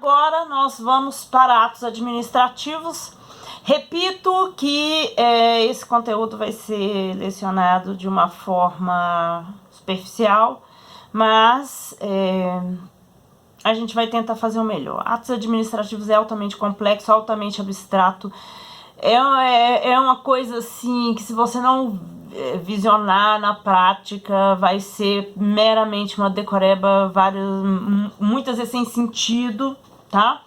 Agora nós vamos para atos administrativos. Repito que esse conteúdo vai ser lecionado de uma forma superficial, mas a gente vai tentar fazer o melhor. Atos administrativos é altamente complexo, altamente abstrato. É uma coisa assim que, se você não visionar na prática, vai ser meramente uma decoreba, muitas vezes sem sentido, tá?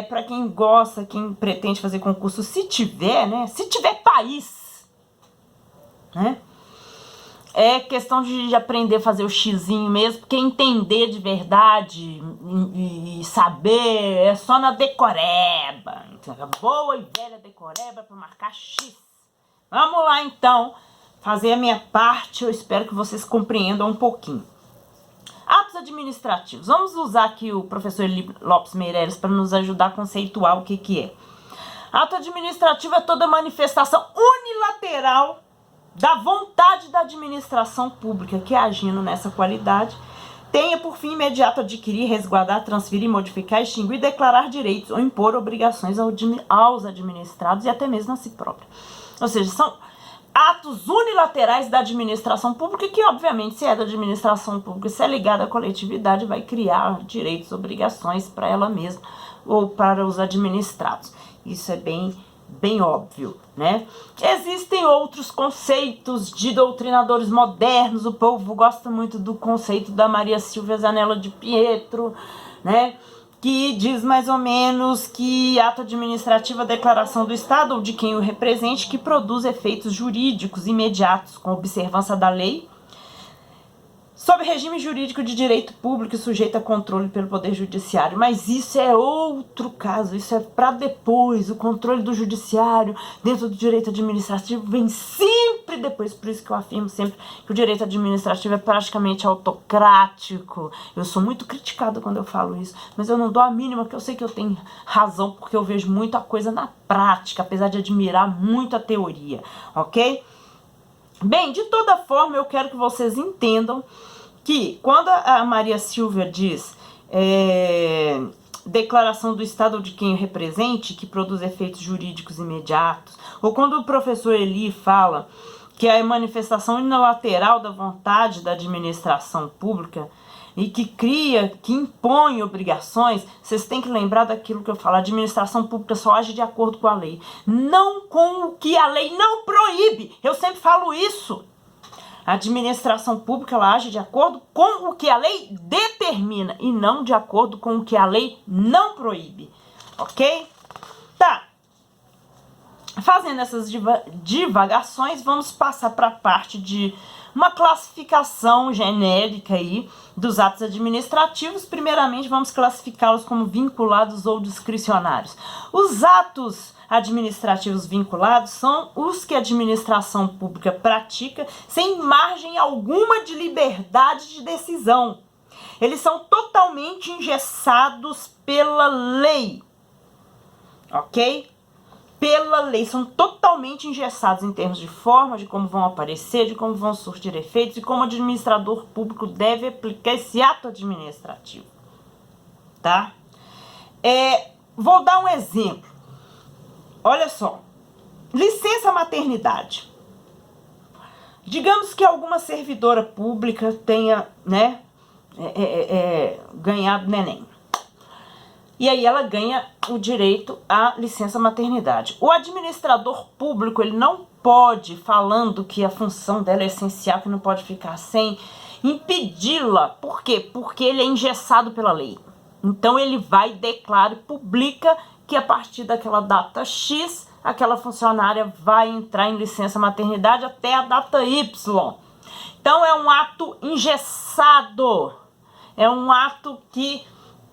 Para quem gosta, quem pretende fazer concurso, se tiver, né? Se tiver país, né? É questão de aprender a fazer o xizinho mesmo, porque entender de verdade e saber é só na decoreba. Boa e velha decoreba para marcar X. Vamos lá então, fazer a minha parte. Eu espero que vocês compreendam um pouquinho. Atos administrativos. Vamos usar aqui o professor Eli Lopes Meireles para nos ajudar a conceituar o que é. Ato administrativo é toda manifestação unilateral da vontade da administração pública que, agindo nessa qualidade, tenha por fim imediato adquirir, resguardar, transferir, modificar, extinguir, declarar direitos ou impor obrigações aos administrados e até mesmo a si próprio. Ou seja, são atos unilaterais da administração pública que, obviamente, se é da administração pública, se é ligada à coletividade, vai criar direitos e obrigações para ela mesma ou para os administrados. Isso é bem óbvio, né? Existem outros conceitos de doutrinadores modernos. O povo gosta muito do conceito da Maria Silvia Zanella de Pietro, né? Que diz mais ou menos que ato administrativo é a declaração do Estado ou de quem o represente que produz efeitos jurídicos imediatos com observância da lei, sob regime jurídico de direito público e sujeito a controle pelo Poder Judiciário. Mas isso é outro caso, isso é para depois. O controle do Judiciário dentro do direito administrativo vem sempre depois. Por isso que eu afirmo sempre que o direito administrativo é praticamente autocrático. Eu sou muito criticada quando eu falo isso, mas eu não dou a mínima, porque eu sei que eu tenho razão, porque eu vejo muita coisa na prática, apesar de admirar muito a teoria, ok? Bem, de toda forma, eu quero que vocês entendam que quando a Maria Silvia diz declaração do Estado ou de quem o represente, que produz efeitos jurídicos imediatos, ou quando o professor Eli fala que é a manifestação unilateral da vontade da administração pública e que impõe obrigações, vocês têm que lembrar daquilo que eu falo. A administração pública só age de acordo com a lei, não com o que a lei não proíbe. Eu sempre falo isso. A administração pública, ela age de acordo com o que a lei determina e não de acordo com o que a lei não proíbe, ok? Tá. Fazendo essas divagações, vamos passar para a parte de uma classificação genérica aí dos atos administrativos. Primeiramente, vamos classificá-los como vinculados ou discricionários. Os atos administrativos vinculados são os que a administração pública pratica sem margem alguma de liberdade de decisão. Eles são totalmente engessados pela lei, ok? Pela lei, são totalmente engessados em termos de forma, de como vão aparecer, de como vão surtir efeitos e como o administrador público deve aplicar esse ato administrativo, tá? Vou dar um exemplo. Olha só, licença maternidade. Digamos que alguma servidora pública tenha, né, ganhado neném. E aí ela ganha o direito à licença maternidade. O administrador público, ele não pode, falando que a função dela é essencial, que não pode ficar sem, impedi-la. Por quê? Porque ele é engessado pela lei. Então ele vai, declara e publica que a partir daquela data X, aquela funcionária vai entrar em licença maternidade até a data Y. Então é um ato engessado. É um ato que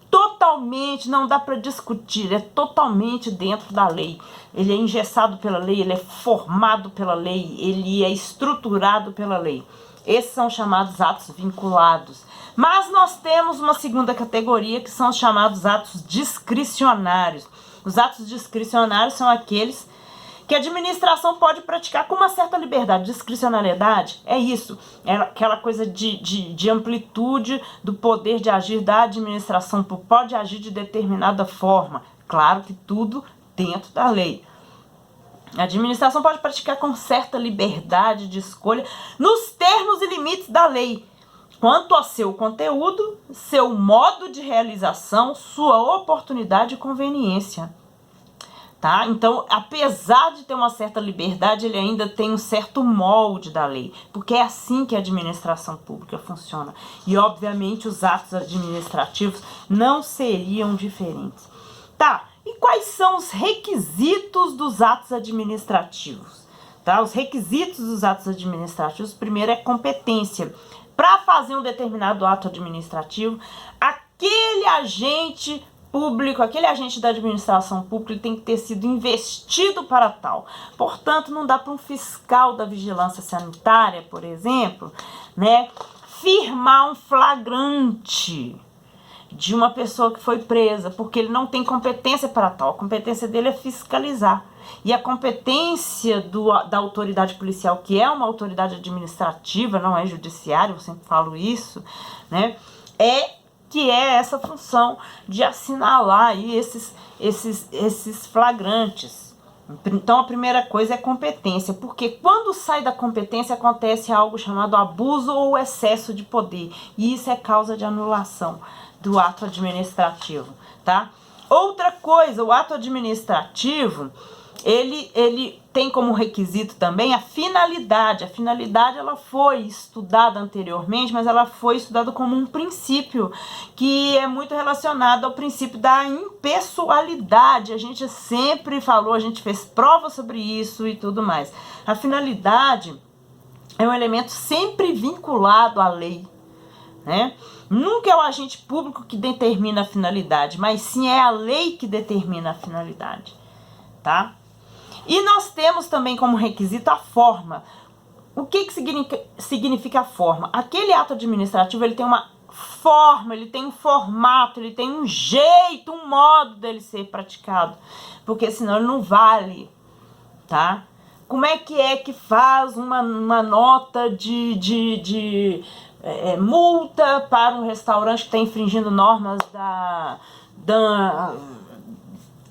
totalmente não dá para discutir, é totalmente dentro da lei. Ele é engessado pela lei, ele é formado pela lei, ele é estruturado pela lei. Esses são chamados atos vinculados. Mas nós temos uma segunda categoria, que são os chamados atos discricionários. Os atos discricionários são aqueles que a administração pode praticar com uma certa liberdade. Discricionariedade é isso, é aquela coisa de amplitude do poder de agir da administração, pode agir de determinada forma, claro que tudo dentro da lei. A administração pode praticar com certa liberdade de escolha nos termos e limites da lei, quanto ao seu conteúdo, seu modo de realização, sua oportunidade e conveniência. Tá? Então, apesar de ter uma certa liberdade, ele ainda tem um certo molde da lei, porque é assim que a administração pública funciona. E, obviamente, os atos administrativos não seriam diferentes. Tá, e quais são os requisitos dos atos administrativos? Tá? Os requisitos dos atos administrativos, primeiro é competência. Para fazer um determinado ato administrativo, aquele agente público, aquele agente da administração pública tem que ter sido investido para tal. Portanto, não dá para um fiscal da vigilância sanitária, por exemplo, né, firmar um flagrante de uma pessoa que foi presa, porque ele não tem competência para tal. A competência dele é fiscalizar. E a competência da autoridade policial, que é uma autoridade administrativa, não é judiciária, eu sempre falo isso, né, que é essa função de assinalar aí esses flagrantes. Então, a primeira coisa é competência, porque quando sai da competência acontece algo chamado abuso ou excesso de poder, e isso é causa de anulação do ato administrativo, tá? Outra coisa, o ato administrativo, ele tem como requisito também a finalidade. A finalidade, ela foi estudada anteriormente, mas ela foi estudada como um princípio que é muito relacionado ao princípio da impessoalidade. A gente sempre falou, a gente fez prova sobre isso e tudo mais. A finalidade é um elemento sempre vinculado à lei, né? Nunca é o agente público que determina a finalidade, mas sim é a lei que determina a finalidade, tá? E nós temos também como requisito a forma. O que significa a forma? Aquele ato administrativo, ele tem uma forma, ele tem um formato, ele tem um jeito, um modo dele ser praticado, porque senão ele não vale, tá? Como é que faz uma nota de multa para um restaurante que está infringindo normas da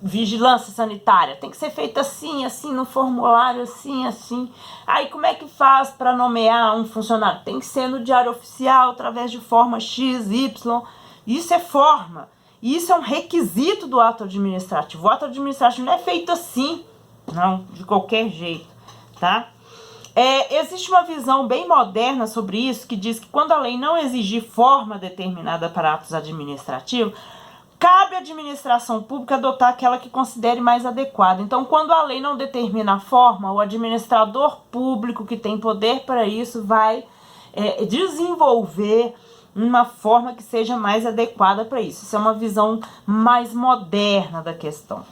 vigilância sanitária? Tem que ser feito assim, assim, no formulário, assim, assim. Aí como é que faz para nomear um funcionário? Tem que ser no diário oficial, através de forma X, Y. Isso é forma. Isso é um requisito do ato administrativo. O ato administrativo não é feito assim, não, de qualquer jeito, tá? Existe uma visão bem moderna sobre isso, que diz que quando a lei não exigir forma determinada para atos administrativos, cabe à administração pública adotar aquela que considere mais adequada. Então, quando a lei não determina a forma, o administrador público que tem poder para isso vai desenvolver uma forma que seja mais adequada para isso. Isso é uma visão mais moderna da questão.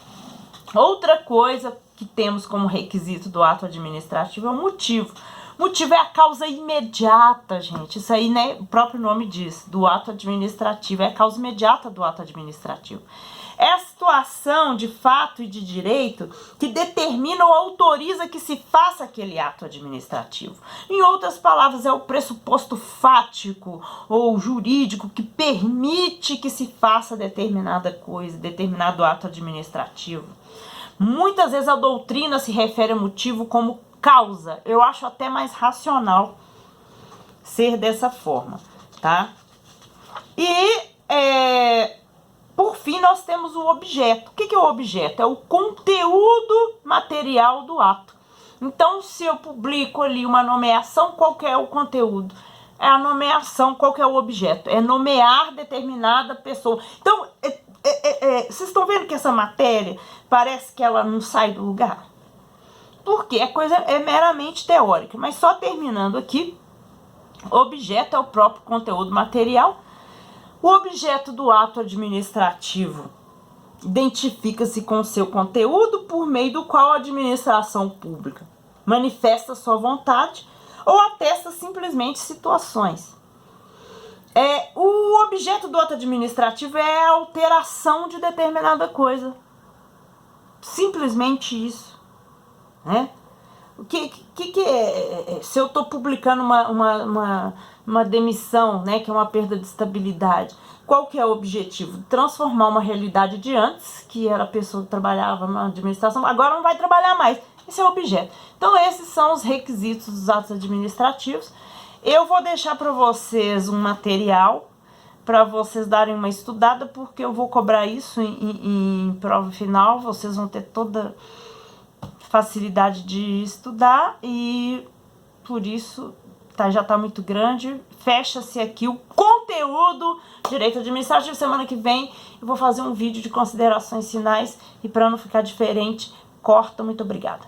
Outra coisa que temos como requisito do ato administrativo é o motivo. Motivo é a causa imediata, gente. Isso aí, né, o próprio nome diz, do ato administrativo. É a causa imediata do ato administrativo. É a situação de fato e de direito que determina ou autoriza que se faça aquele ato administrativo. Em outras palavras, é o pressuposto fático ou jurídico que permite que se faça determinada coisa, determinado ato administrativo. Muitas vezes a doutrina se refere a motivo como causa. Eu acho até mais racional ser dessa forma, tá? E, por fim, nós temos o objeto. O que é o objeto? É o conteúdo material do ato. Então, se eu publico ali uma nomeação, qual que é o conteúdo? É a nomeação, qual que é o objeto? É nomear determinada pessoa. Então, vocês estão vendo que essa matéria parece que ela não sai do lugar? Porque a coisa é meramente teórica. Mas só terminando aqui, objeto é o próprio conteúdo material. O objeto do ato administrativo identifica-se com o seu conteúdo por meio do qual a administração pública manifesta sua vontade ou atesta simplesmente situações. O objeto do ato administrativo é a alteração de determinada coisa. Simplesmente isso. né? O que é, se eu estou publicando uma demissão, né, que é uma perda de estabilidade, qual que é o objetivo? Transformar uma realidade de antes, que era a pessoa que trabalhava na administração, agora não vai trabalhar mais. Esse é o objeto. Então esses são os requisitos dos atos administrativos. Eu vou deixar para vocês um material para vocês darem uma estudada, porque eu vou cobrar isso em prova final, vocês vão ter toda facilidade de estudar e por isso já está muito grande. Fecha-se aqui o conteúdo direito administrativo. Semana que vem eu vou fazer um vídeo de considerações finais e para não ficar diferente, corta. Muito obrigada.